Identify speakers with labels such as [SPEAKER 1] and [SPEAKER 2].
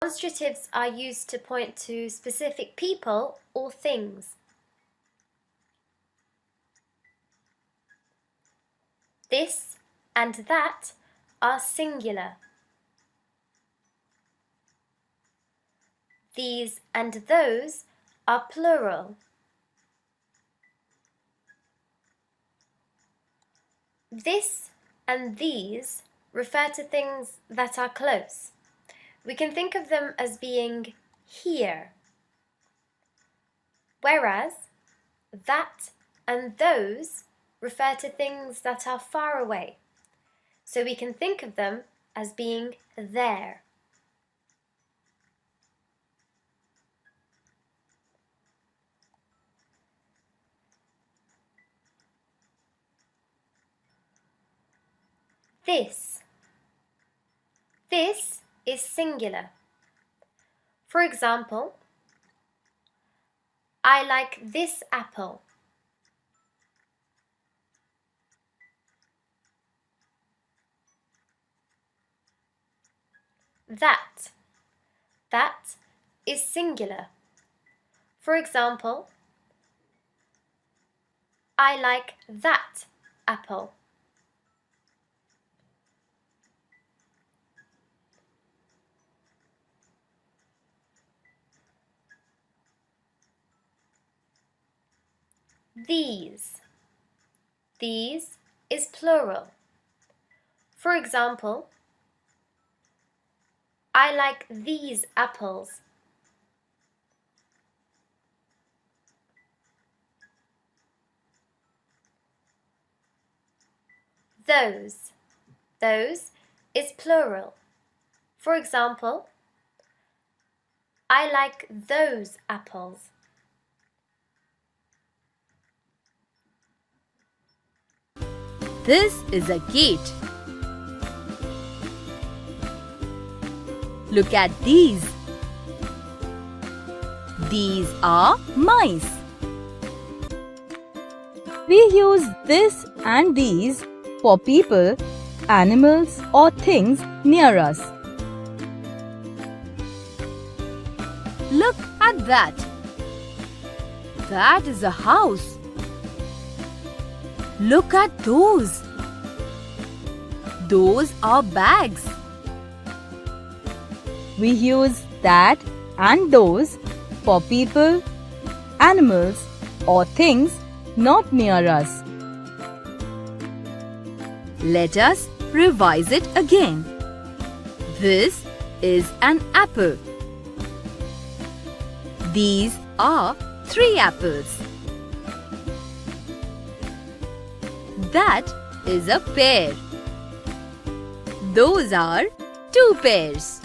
[SPEAKER 1] Demonstratives are used to point to specific people or things. This and that are singular. These and those are plural. This and these refer to things that are close. We can think of them as being here, whereas that and those refer to things that are far away. So we can think of them as being there. This is singular. For example, I like this apple. That is singular. For example, I like that apple. These is plural. For example, I like these apples. Those is plural. For example, I like those apples.
[SPEAKER 2] This is a gate. Look at these. These are mice. We use this and these for people, animals, or things near us. Look at that. That is a house. Look at those. Those are bags. We use that and those for people, animals, or things not near us. Let us revise it again. This is an apple. These are 3 apples. That is a pear. Those are 2 pears.